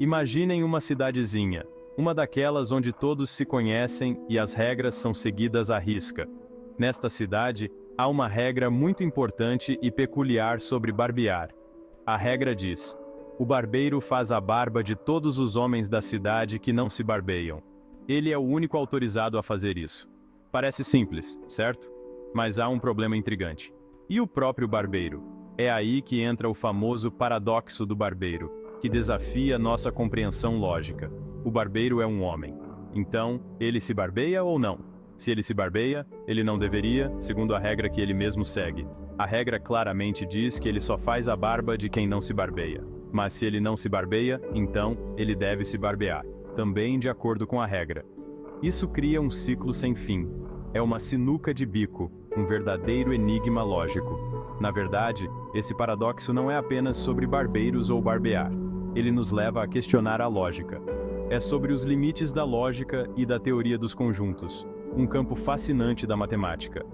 Imaginem uma cidadezinha, uma daquelas onde todos se conhecem e as regras são seguidas à risca. Nesta cidade, há uma regra muito importante e peculiar sobre barbear. A regra diz: o barbeiro faz a barba de todos os homens da cidade que não se barbeiam. Ele é o único autorizado a fazer isso. Parece simples, certo? Mas há um problema intrigante. E o próprio barbeiro? É aí que entra o famoso paradoxo do barbeiro, que desafia nossa compreensão lógica. O barbeiro é um homem. Então, ele se barbeia ou não? Se ele se barbeia, ele não deveria, segundo a regra que ele mesmo segue. A regra claramente diz que ele só faz a barba de quem não se barbeia. Mas se ele não se barbeia, então, ele deve se barbear, também de acordo com a regra. Isso cria um ciclo sem fim. É uma sinuca de bico, um verdadeiro enigma lógico. Na verdade, esse paradoxo não é apenas sobre barbeiros ou barbear. Ele nos leva a questionar a lógica. É sobre os limites da lógica e da teoria dos conjuntos, um campo fascinante da matemática.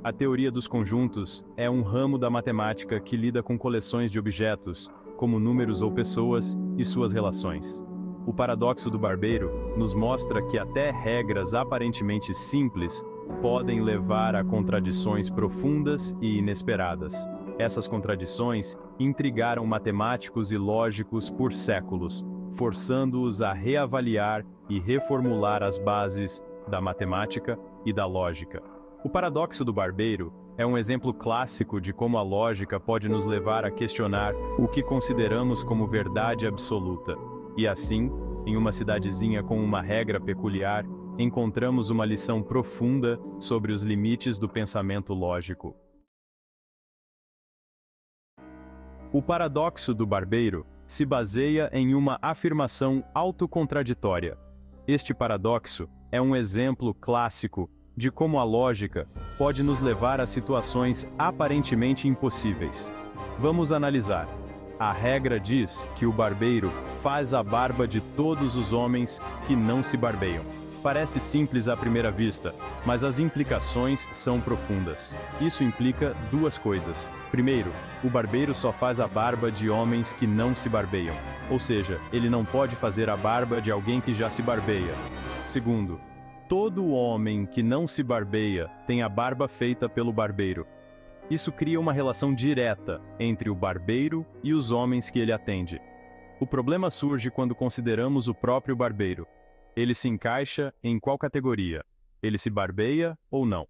A teoria dos conjuntos é um ramo da matemática que lida com coleções de objetos, como números ou pessoas, e suas relações. O paradoxo do barbeiro nos mostra que até regras aparentemente simples podem levar a contradições profundas e inesperadas. Essas contradições intrigaram matemáticos e lógicos por séculos, forçando-os a reavaliar e reformular as bases da matemática e da lógica. O paradoxo do barbeiro é um exemplo clássico de como a lógica pode nos levar a questionar o que consideramos como verdade absoluta. E assim, em uma cidadezinha com uma regra peculiar, encontramos uma lição profunda sobre os limites do pensamento lógico. O paradoxo do barbeiro se baseia em uma afirmação autocontraditória. Este paradoxo é um exemplo clássico de como a lógica pode nos levar a situações aparentemente impossíveis. Vamos analisar. A regra diz que o barbeiro faz a barba de todos os homens que não se barbeiam. Parece simples à primeira vista, mas as implicações são profundas. Isso implica duas coisas. Primeiro, o barbeiro só faz a barba de homens que não se barbeiam. Ou seja, ele não pode fazer a barba de alguém que já se barbeia. Segundo, todo homem que não se barbeia tem a barba feita pelo barbeiro. Isso cria uma relação direta entre o barbeiro e os homens que ele atende. O problema surge quando consideramos o próprio barbeiro. Ele se encaixa em qual categoria? Ele se barbeia ou não?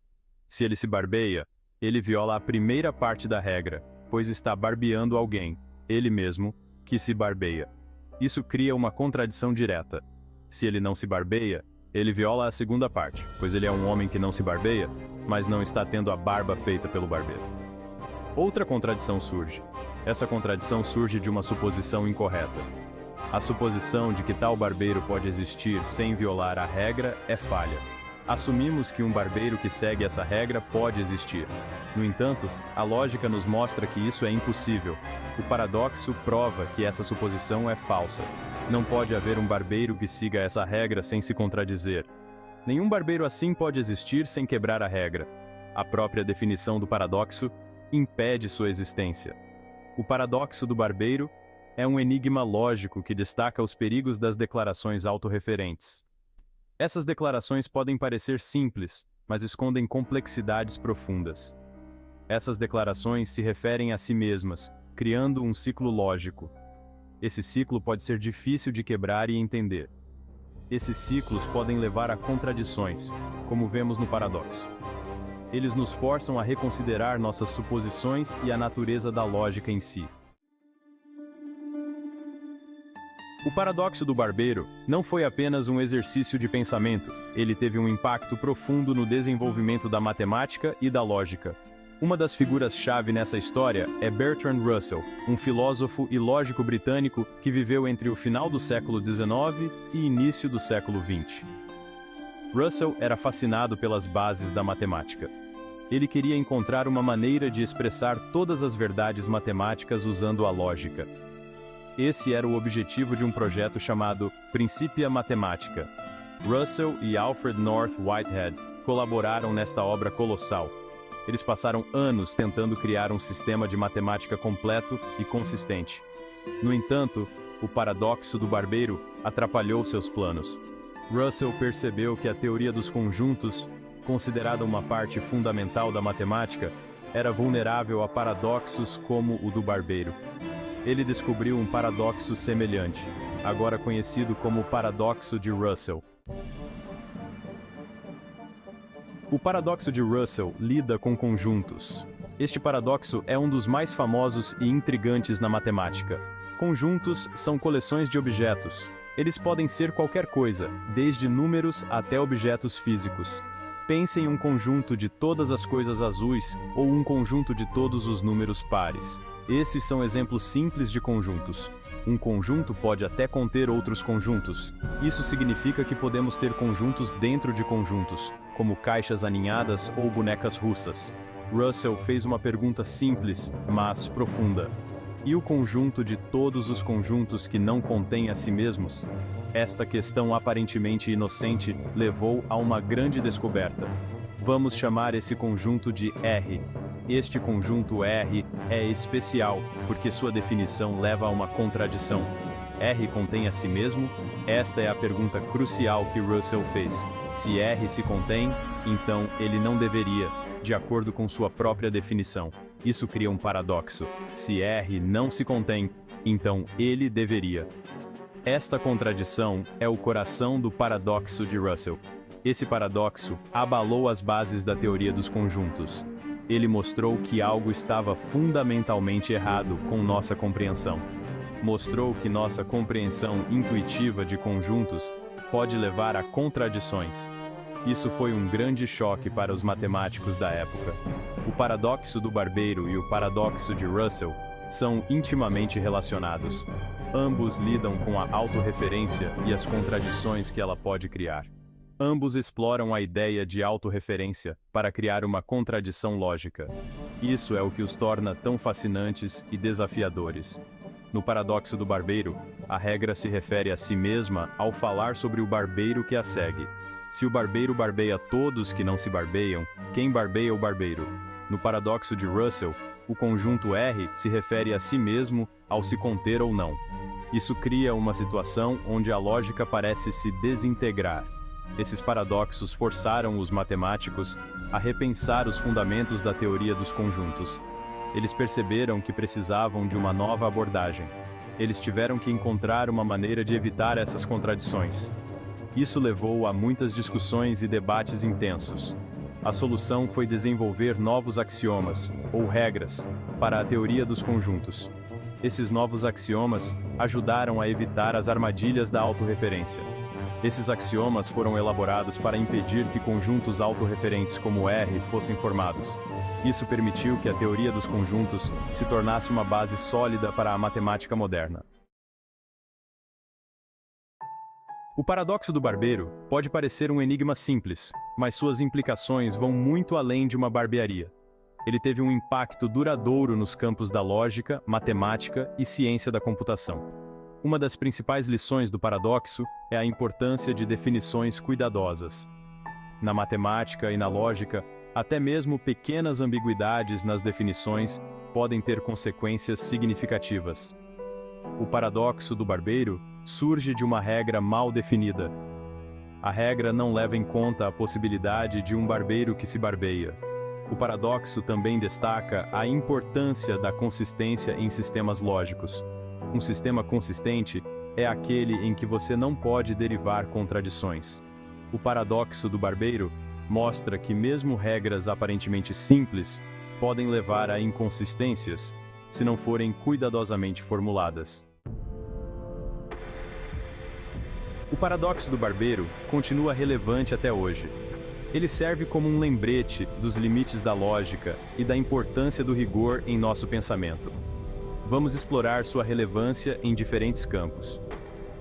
Se ele se barbeia, ele viola a primeira parte da regra, pois está barbeando alguém, ele mesmo, que se barbeia. Isso cria uma contradição direta. Se ele não se barbeia, ele viola a segunda parte, pois ele é um homem que não se barbeia, mas não está tendo a barba feita pelo barbeiro. Outra contradição surge. Essa contradição surge de uma suposição incorreta. A suposição de que tal barbeiro pode existir sem violar a regra é falha. Assumimos que um barbeiro que segue essa regra pode existir. No entanto, a lógica nos mostra que isso é impossível. O paradoxo prova que essa suposição é falsa. Não pode haver um barbeiro que siga essa regra sem se contradizer. Nenhum barbeiro assim pode existir sem quebrar a regra. A própria definição do paradoxo impede sua existência. O paradoxo do barbeiro é um enigma lógico que destaca os perigos das declarações autorreferentes. Essas declarações podem parecer simples, mas escondem complexidades profundas. Essas declarações se referem a si mesmas, criando um ciclo lógico. Esse ciclo pode ser difícil de quebrar e entender. Esses ciclos podem levar a contradições, como vemos no paradoxo. Eles nos forçam a reconsiderar nossas suposições e a natureza da lógica em si. O paradoxo do barbeiro não foi apenas um exercício de pensamento, ele teve um impacto profundo no desenvolvimento da matemática e da lógica. Uma das figuras-chave nessa história é Bertrand Russell, um filósofo e lógico britânico que viveu entre o final do século XIX e início do século XX. Russell era fascinado pelas bases da matemática. Ele queria encontrar uma maneira de expressar todas as verdades matemáticas usando a lógica. Esse era o objetivo de um projeto chamado Principia Mathematica. Russell e Alfred North Whitehead colaboraram nesta obra colossal. Eles passaram anos tentando criar um sistema de matemática completo e consistente. No entanto, o paradoxo do barbeiro atrapalhou seus planos. Russell percebeu que a teoria dos conjuntos, considerada uma parte fundamental da matemática, era vulnerável a paradoxos como o do barbeiro. Ele descobriu um paradoxo semelhante, agora conhecido como o paradoxo de Russell. O paradoxo de Russell lida com conjuntos. Este paradoxo é um dos mais famosos e intrigantes na matemática. Conjuntos são coleções de objetos. Eles podem ser qualquer coisa, desde números até objetos físicos. Pense em um conjunto de todas as coisas azuis ou um conjunto de todos os números pares. Esses são exemplos simples de conjuntos. Um conjunto pode até conter outros conjuntos. Isso significa que podemos ter conjuntos dentro de conjuntos, como caixas aninhadas ou bonecas russas. Russell fez uma pergunta simples, mas profunda. E o conjunto de todos os conjuntos que não contêm a si mesmos? Esta questão aparentemente inocente levou a uma grande descoberta. Vamos chamar esse conjunto de R. Este conjunto R é especial, porque sua definição leva a uma contradição. R contém a si mesmo? Esta é a pergunta crucial que Russell fez. Se R se contém, então ele não deveria, de acordo com sua própria definição. Isso cria um paradoxo. Se R não se contém, então ele deveria. Esta contradição é o coração do paradoxo de Russell. Esse paradoxo abalou as bases da teoria dos conjuntos. Ele mostrou que algo estava fundamentalmente errado com nossa compreensão. Mostrou que nossa compreensão intuitiva de conjuntos pode levar a contradições. Isso foi um grande choque para os matemáticos da época. O paradoxo do barbeiro e o paradoxo de Russell são intimamente relacionados. Ambos lidam com a autorreferência e as contradições que ela pode criar. Ambos exploram a ideia de autorreferência para criar uma contradição lógica. Isso é o que os torna tão fascinantes e desafiadores. No paradoxo do barbeiro, a regra se refere a si mesma ao falar sobre o barbeiro que a segue. Se o barbeiro barbeia todos que não se barbeiam, quem barbeia o barbeiro? No paradoxo de Russell, o conjunto R se refere a si mesmo ao se conter ou não. Isso cria uma situação onde a lógica parece se desintegrar. Esses paradoxos forçaram os matemáticos a repensar os fundamentos da teoria dos conjuntos. Eles perceberam que precisavam de uma nova abordagem. Eles tiveram que encontrar uma maneira de evitar essas contradições. Isso levou a muitas discussões e debates intensos. A solução foi desenvolver novos axiomas, ou regras, para a teoria dos conjuntos. Esses novos axiomas ajudaram a evitar as armadilhas da autorreferência. Esses axiomas foram elaborados para impedir que conjuntos autorreferentes como R fossem formados. Isso permitiu que a teoria dos conjuntos se tornasse uma base sólida para a matemática moderna. O paradoxo do barbeiro pode parecer um enigma simples, mas suas implicações vão muito além de uma barbearia. Ele teve um impacto duradouro nos campos da lógica, matemática e ciência da computação. Uma das principais lições do paradoxo é a importância de definições cuidadosas. Na matemática e na lógica, até mesmo pequenas ambiguidades nas definições podem ter consequências significativas. O paradoxo do barbeiro surge de uma regra mal definida. A regra não leva em conta a possibilidade de um barbeiro que se barbeia. O paradoxo também destaca a importância da consistência em sistemas lógicos. Um sistema consistente é aquele em que você não pode derivar contradições. O paradoxo do barbeiro mostra que mesmo regras aparentemente simples podem levar a inconsistências se não forem cuidadosamente formuladas. O paradoxo do barbeiro continua relevante até hoje. Ele serve como um lembrete dos limites da lógica e da importância do rigor em nosso pensamento. Vamos explorar sua relevância em diferentes campos.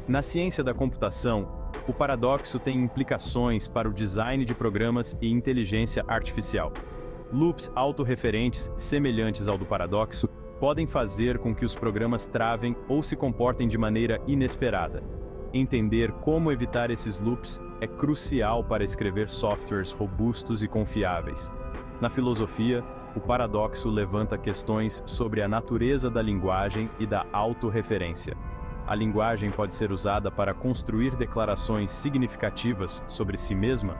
Na ciência da computação, o paradoxo tem implicações para o design de programas e inteligência artificial. Loops autorreferentes semelhantes ao do paradoxo podem fazer com que os programas travem ou se comportem de maneira inesperada. Entender como evitar esses loops é crucial para escrever softwares robustos e confiáveis. Na filosofia, O paradoxo levanta questões sobre a natureza da linguagem e da autorreferência. A linguagem pode ser usada para construir declarações significativas sobre si mesma?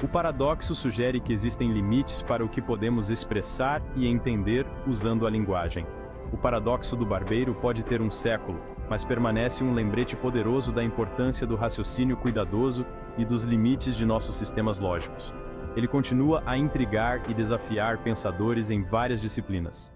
O paradoxo sugere que existem limites para o que podemos expressar e entender usando a linguagem. O paradoxo do barbeiro pode ter um século, mas permanece um lembrete poderoso da importância do raciocínio cuidadoso e dos limites de nossos sistemas lógicos. Ele continua a intrigar e desafiar pensadores em várias disciplinas.